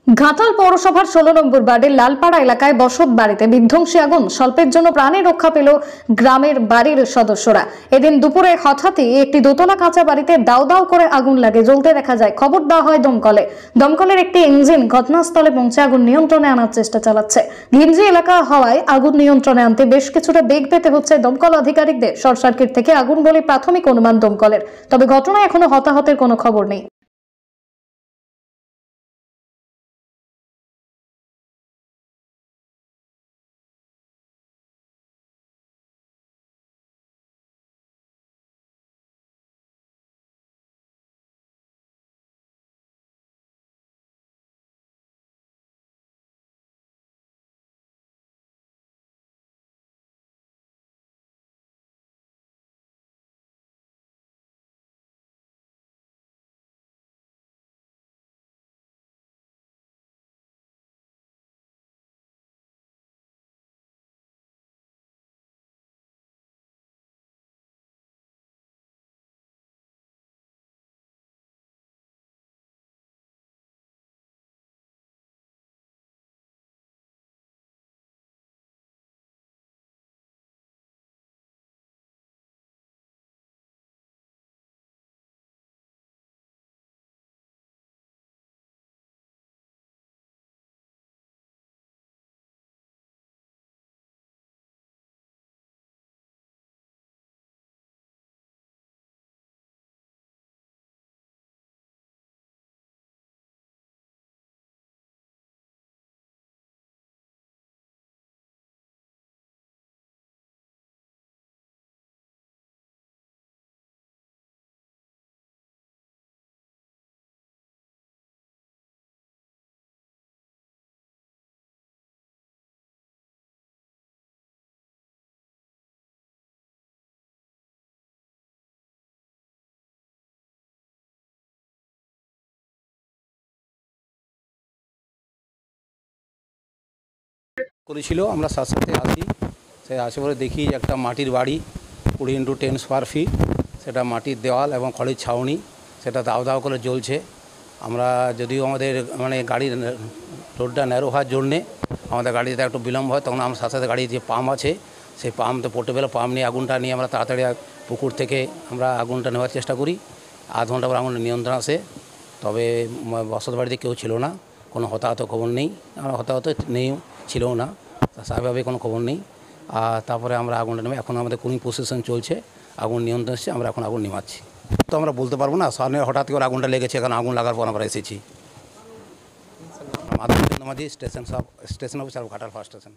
ঘাটাল পৌরসভার 16 নম্বর ওয়ার্ডের লালপাড়া এলাকায় বসত বাড়িতে বিধ্বংসী আগুন। স্বল্পের জন্য প্রাণে রক্ষা পেল গ্রামের বাড়ির সদস্যরা। এদিন দুপুরে হঠাৎই একটি দোতলা কাঁচা বাড়িতে দাউ দাউ করে আগুন লাগে, জ্বলতে দেখা যায়। খবর দেওয়া হয় দমকলে। দমকলের একটি ইঞ্জিন ঘটনাস্থলে পৌঁছে আগুন নিয়ন্ত্রণে আনার চেষ্টা চালাচ্ছে। ঘিঞ্জি এলাকা হওয়ায় আগুন নিয়ন্ত্রণে আনতে বেশ কিছুটা বেগ পেতে হচ্ছে দমকল আধিকারিকদের। শর্ট সার্কিট থেকে আগুন বলে প্রাথমিক অনুমান দমকলের। তবে ঘটনায় এখনো হতাহতের কোনো খবর নেই। করেছিল আমরা সাথে সাথে আসি, সে আসে পরে দেখি একটা মাটির বাড়ি 20x10 স্কোয়ার ফিট, সেটা মাটির দেওয়াল এবং খড়ের ছাউনি, সেটা দাও দাও করে জ্বলছে। আমরা যদিও আমাদের গাড়ির রোডটা ন্যারো হওয়ার জন্যে আমাদের গাড়িতে একটু বিলম্ব হয়, তখন আমার সাথে সাথে গাড়ির যে পাম্প আছে সেই পাম্পতে পোর্টেবল পাম্প নিয়ে আগুনটা নিয়ে আমরা তাড়াতাড়ি পুকুর থেকে আমরা আগুনটা নেওয়ার চেষ্টা করি। আধ ঘন্টা পর আগুনের নিয়ন্ত্রণ আসে। তবে বসত বাড়িতে কেউ ছিল না, কোনো হতাহত খবর নেই, হতাহত নেই ছিল না, স্বাভাবিকভাবে কোনো খবর নেই। আর তারপরে আমরা আগুনটা নেমে এখন আমাদের কুলিং প্রসেশন চলছে, আগুন নিয়ন্ত্রণ এসেছে, আমরা এখন আগুন নিমাচ্ছি। তো আমরা বলতে পারবো না সামনে হঠাৎ করে আগুনটা লেগেছে, এখন আগুন লাগার পর আমরা এসেছি। মাধবচন্দ্র মাঝি station officer, Ghatal fire station.